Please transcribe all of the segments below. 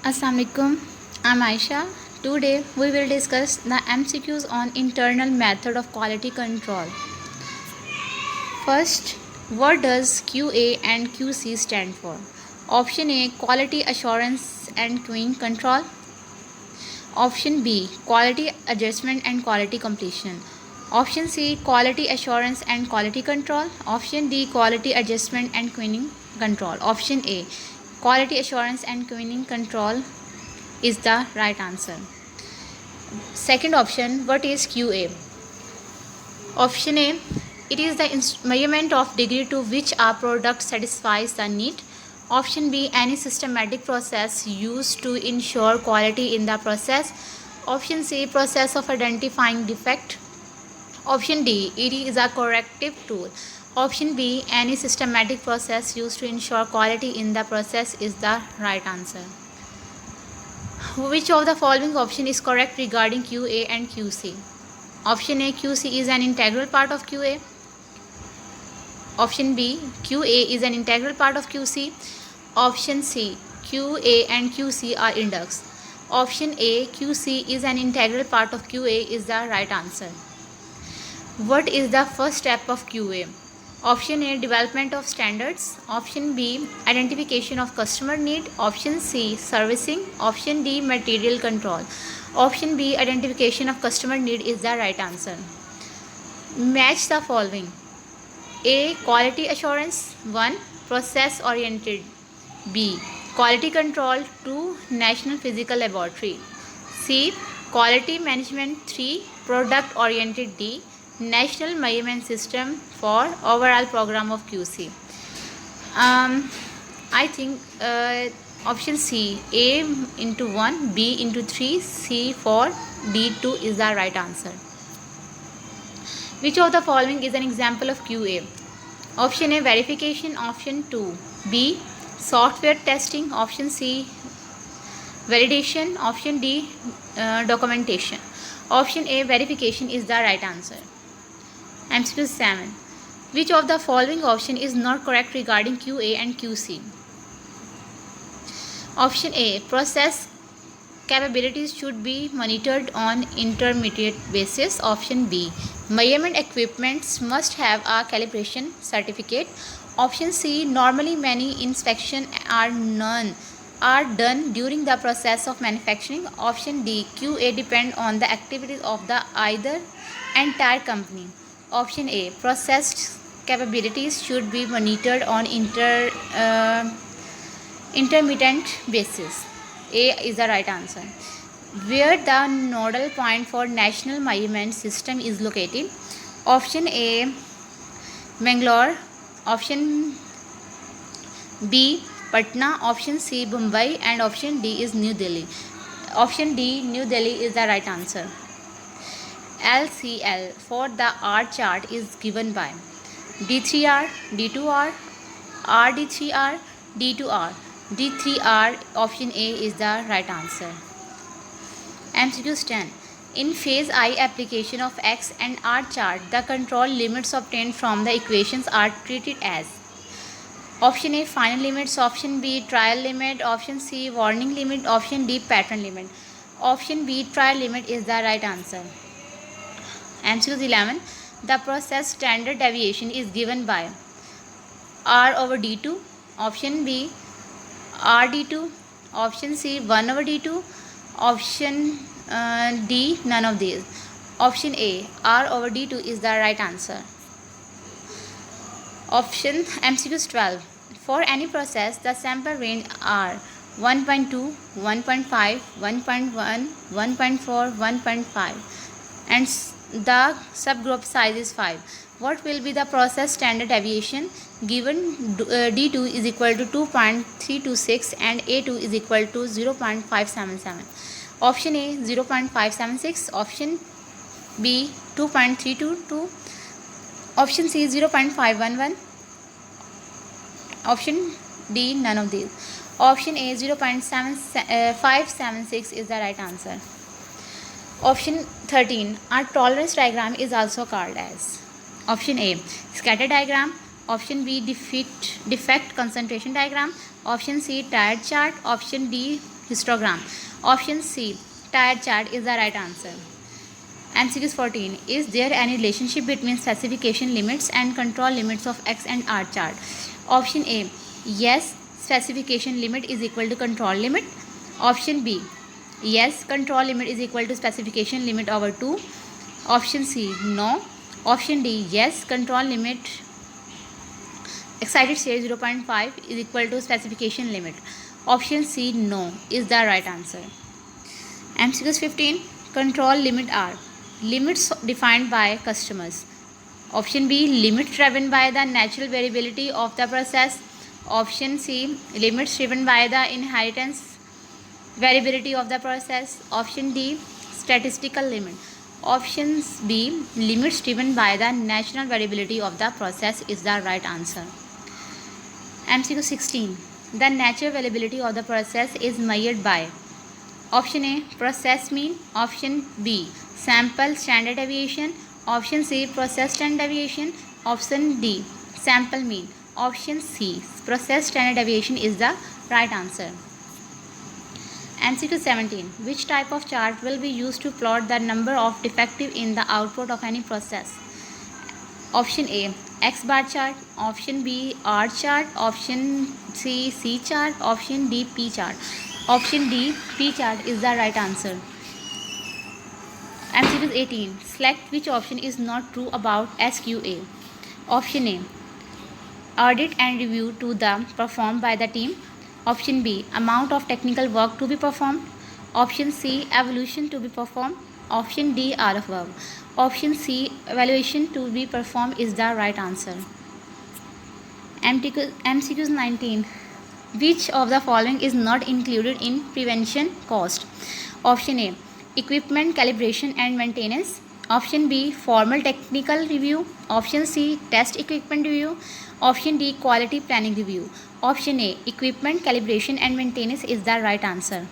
Assalamualaikum. I'm Aisha. Today we will discuss the MCQs on internal method of quality control. First, what does QA and QC stand for? Option A, quality assurance and queuing control. Option B, quality adjustment and quality completion. Option C, quality assurance and quality control. Option D, quality adjustment and queuing control. Option A, quality assurance and queuing control is the right answer. Second option, what is QA? Option A, it is the measurement of degree to which a product satisfies the need. Option B, any systematic process used to ensure quality in the process. Option C, process of identifying defect. Option D, it is a corrective tool. Option B, any systematic process used to ensure quality in the process is the right answer. Which of the following option is correct regarding QA and QC? Option A, QC is an integral part of QA. Option B, QA is an integral part of QC. Option C, QA and QC are inducts. Option A, QC is an integral part of QA is the right answer. What is the first step of QA? Option A, development of standards. Option B, identification of customer need. Option C, servicing. Option D, material control. Option B, identification of customer need is the right answer. Match the following. A, quality assurance. 1, process oriented. B, quality control. 2, national physical laboratory. C, quality management. 3, product oriented. D, national measurement system for overall program of QC. I think option C, A into 1, B into 3, C 4, D 2 is the right answer. Which of the following is an example of QA? Option A, verification. Option 2, B, software testing. Option C, validation. Option D, documentation. Option A, verification is the right answer. MCQ 7. Which of the following option is not correct regarding QA and QC? Option A, process capabilities should be monitored on intermediate basis. Option B, measurement equipments must have a calibration certificate. Option C, normally many inspections are done during the process of manufacturing. Option D, QA depend on the activities of the either entire company. Option A, processed capabilities should be monitored on intermittent basis. A is the right answer. Where the nodal point for national measurement system is located? Option A, Bangalore. Option B, Patna. Option C, Mumbai. And option D is New Delhi. Option D, New Delhi is the right answer. LCL for the R chart is given by D3R, D2R, RD3R, D2R. D3R, option A is the right answer. MCQ 10. In phase I application of X and R chart, the control limits obtained from the equations are treated as option A, final limits. Option B, trial limit. Option C, warning limit. Option D, pattern limit. Option B, trial limit is the right answer. MCQ 11. The process standard deviation is given by R over D2. Option B, R D2. Option C, 1 over D2. Option D, none of these. Option A, R over D2 is the right answer. Option MCQ 12. For any process, the sample range are 1.2, 1.5, 1.1, 1.4, 1.5 and the subgroup size is 5. What will be the process standard deviation given D2 is equal to 2.326 and A2 is equal to 0.577? Option A, 0.576. Option B, 2.322. Option C, 0.511. Option D, none of these. Option A, 0.576 is the right answer. Option 13. A tolerance diagram is also called as option A, scatter diagram. Option B, defect concentration diagram. Option C, tired chart. Option D, histogram. Option C, tired chart is the right answer. MCQ 14. Is there any relationship between specification limits and control limits of X and R chart? Option A, yes, specification limit is equal to control limit. Option B, yes, control limit is equal to specification limit over 2. Option C, no. Option D, yes, control limit excited state 0.5 is equal to specification limit. Option C, no, is the right answer. MCQ 15. Control limit are limits defined by customers. Option B, limit driven by the natural variability of the process. Option C, limits driven by the inheritance variability of the process. Option D, statistical limit. Option B, limits driven by the natural variability of the process is the right answer. MCQ 16. The natural variability of the process is measured by Option A, process mean. Option B, sample standard deviation. Option C, process standard deviation. Option D, sample mean. Option C, process standard deviation is the right answer. MCQ 17. Which type of chart will be used to plot the number of defective in the output of any process? Option A, X bar chart. Option B, R chart. Option C, C chart. Option D, P chart. Option D, P chart is the right answer. MCQ 18. Select which option is not true about SQA. Option A, audit and review to the performed by the team. Option B, amount of technical work to be performed. Option C, evaluation to be performed. Option D, all of above. Option C, evaluation to be performed is the right answer. MCQ 19. Which of the following is not included in prevention cost? Option A, equipment calibration and maintenance. Option B, formal technical review. Option C, test equipment review. Option D, quality planning review. Option A, equipment calibration and maintenance is the right answer.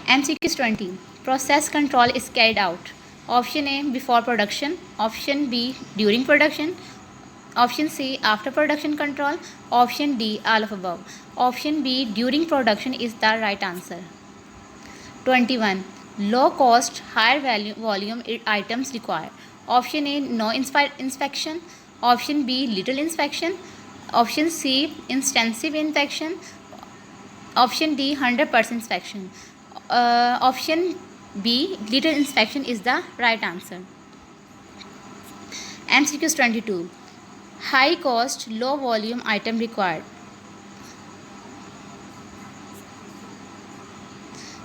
MCQ 20. Process control is carried out. Option A, before production. Option B, during production. Option C, after production control. Option D, all of above. Option B, during production is the right answer. 21. Low cost, higher volume items required. Option A, no inspection. Option B, little inspection. Option C, extensive inspection. Option D, 100% inspection. Option B, little inspection is the right answer. MCQ 22. High cost, low volume item required.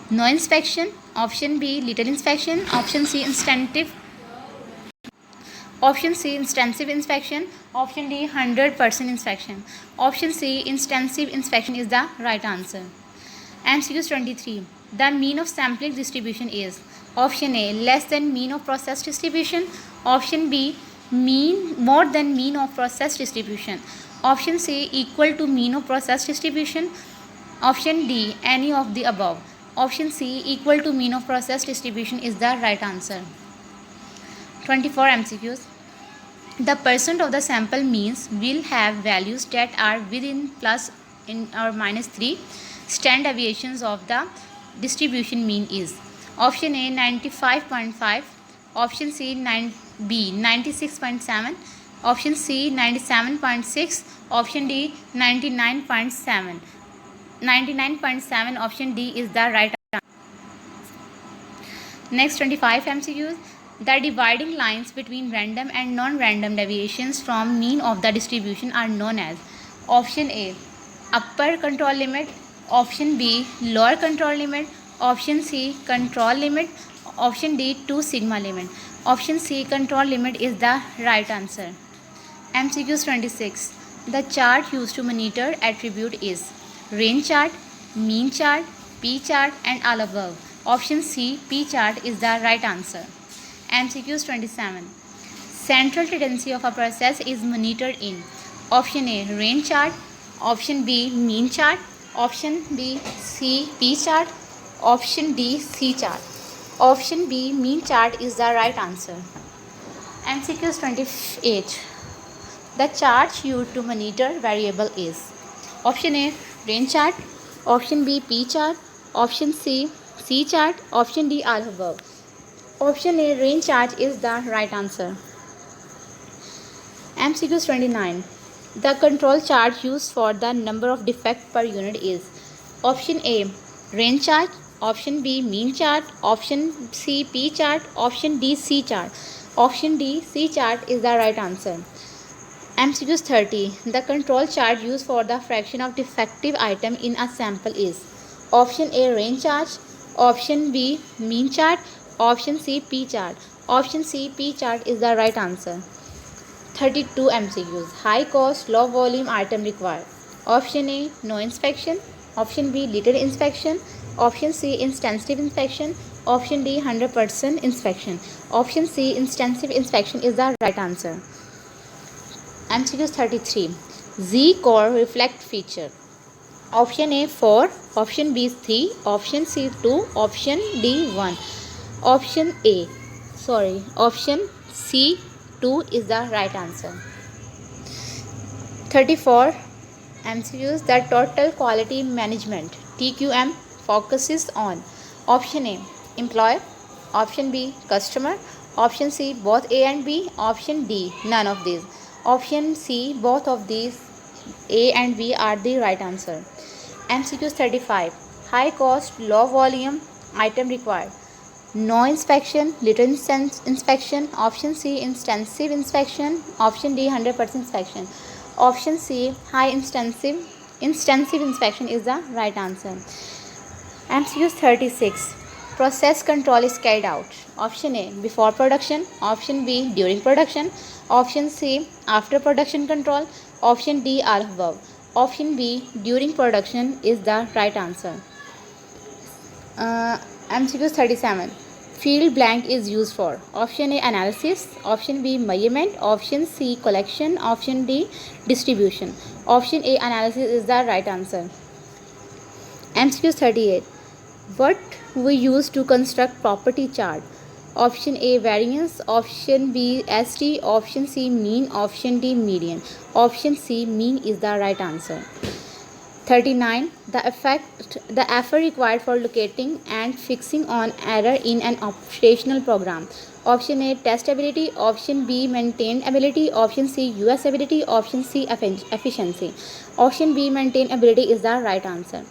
No inspection. Option B, little inspection. Option C, extensive. Option C, extensive inspection. Option D, 100% inspection. Option C, extensive inspection is the right answer. MCQ 23. The mean of sampling distribution is Option A, less than mean of process distribution. Option B, more than mean of process distribution. Option C, equal to mean of process distribution. Option D, any of the above. Option C, equal to mean of process distribution is the right answer. 24 MCQs. The percent of the sample means will have values that are within plus in or minus 3 standard deviations of the distribution mean is Option A, 95.5. Option C, B, 96.7. Option C, 97.6. Option D, 99.7. 99.7 option D is the right answer. Next 25 MCQs. The dividing lines between random and non-random deviations from mean of the distribution are known as Option A, upper control limit. Option B, lower control limit. Option C, control limit. Option D, 2 sigma limit. Option C, control limit is the right answer. MCQs 26. The chart used to monitor attribute is range chart, mean chart, P chart and all above. Option C, P chart is the right answer. MCQs 27. Central tendency of a process is monitored in Option A, range chart. Option B, mean chart. Option B, C, P chart. Option D, C chart. Option B, mean chart is the right answer. MCQs 28. The chart used to monitor variable is Option A, rain chart. Option B, P chart. Option C, C chart. Option D, all above. Option A, rain chart is the right answer. MCQs 29. The control chart used for the number of defects per unit is option A, rain chart. Option B, mean chart. Option C, P chart. Option D, C chart. Option D, C chart is the right answer. MCQs 30. The control chart used for the fraction of defective item in a sample is option A, rain chart. Option B, mean chart. Option C, P chart. Option C, P chart is the right answer. 32 MCQs. High cost, low volume item required. Option A, no inspection. Option B, little inspection. Option C, extensive inspection. Option D, 100% inspection. Option C, extensive inspection is the right answer. MCQs 33. Z core reflect feature. Option A 4, option B 3, option C 2, option D 1. Option C 2 is the right answer. 34 MCQs. The total quality management TQM focuses on option A, employer. Option B, customer. Option C, both A and B. Option D, none of these. Option C, both of these A and B are the right answer. MCQs 35. High cost, low volume item required. No inspection, little inspection. Option C, extensive inspection. Option D, 100% inspection. Option C, high extensive inspection is the right answer. MCQs 36. Process control is carried out. Option A, before production. Option B, during production. Option C, after production control. Option D, all above. Option B, during production is the right answer. MCQs 37. Field blank is used for option A, analysis. Option B, measurement. Option C, collection. Option D, distribution. Option A, analysis is the right answer. MCQs 38. What we use to construct property chart? Option A, variance. Option B, ST. Option C, mean. Option D, median. Option C, mean is the right answer. 39. The effort required for locating and fixing on error in an operational program. Option A, testability. Option B, maintainability. Option C, usability. Option C, efficiency. Option B, maintainability is the right answer.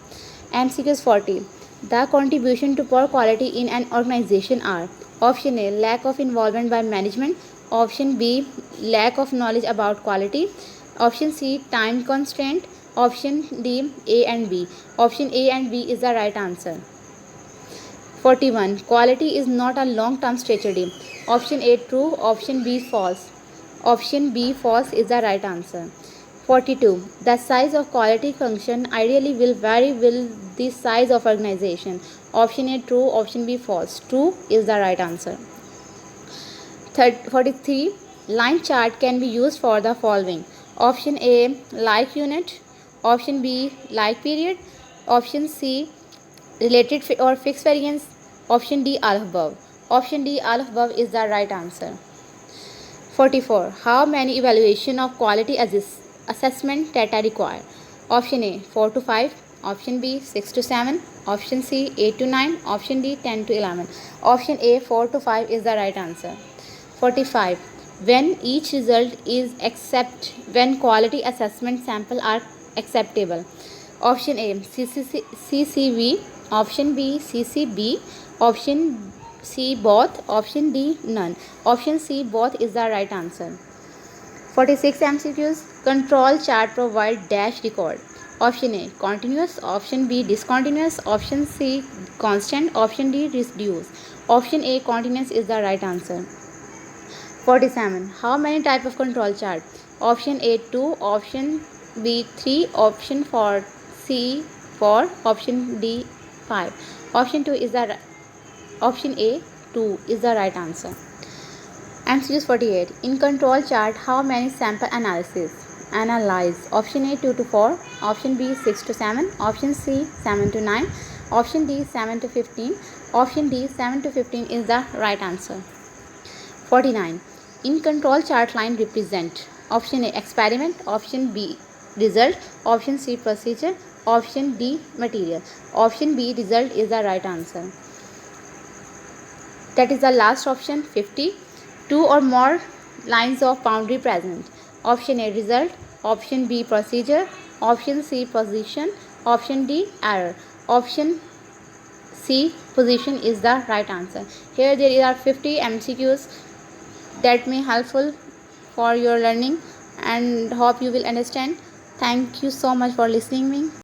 MCQs 40. The contribution to poor quality in an organization are option A, lack of involvement by management. Option B, lack of knowledge about quality. Option C, time constraint. Option D, A and B. Option A and B is the right answer. 41. Quality is not a long-term strategy. Option A, true. Option B, false. Option B, false is the right answer. 42. The size of quality function ideally will vary with the size of organization. Option A, true. Option B, false. True is the right answer. 43. Line chart can be used for the following. Option A, like unit. Option B, like period. Option C, related or fixed variance. Option D, all above. Option D, all above is the right answer. 44. How many evaluation of quality assessment data required? Option A, 4 to 5. Option B, 6 to 7. Option C, 8 to 9. Option D, 10 to 11. Option A, 4 to 5 is the right answer. 45. When each result is when quality assessment sample are acceptable. Option A, CCV. Option B, CCB. Option C, both. Option D, none. Option C, both is the right answer. 46 MCQs. Control chart provide dash record. Option A, continuous. Option B, discontinuous. Option C, constant. Option D, reduce. Option A, continuous is the right answer. 47. How many type of control chart? Option A, 2. Option B, 3. Option C, 4. Option D, 5. Option A, 2 is the right answer. MCQs 48. In control chart, how many sample analyze? Option A, 2 to 4. Option B, 6 to 7. Option C, 7 to 9. Option D, 7 to 15. Option D, 7 to 15 is the right answer. 49. In control chart line represent option A, experiment. Option B, result. Option C, procedure. Option D, material. Option B, result is the right answer. That is the last option, 50. Two or more lines of boundary present. Option A, result. Option B, procedure. Option C, position. Option D, error. Option C, position is the right answer. Here there are 50 MCQs that may helpful for your learning, and hope you will understand. Thank you so much for listening me.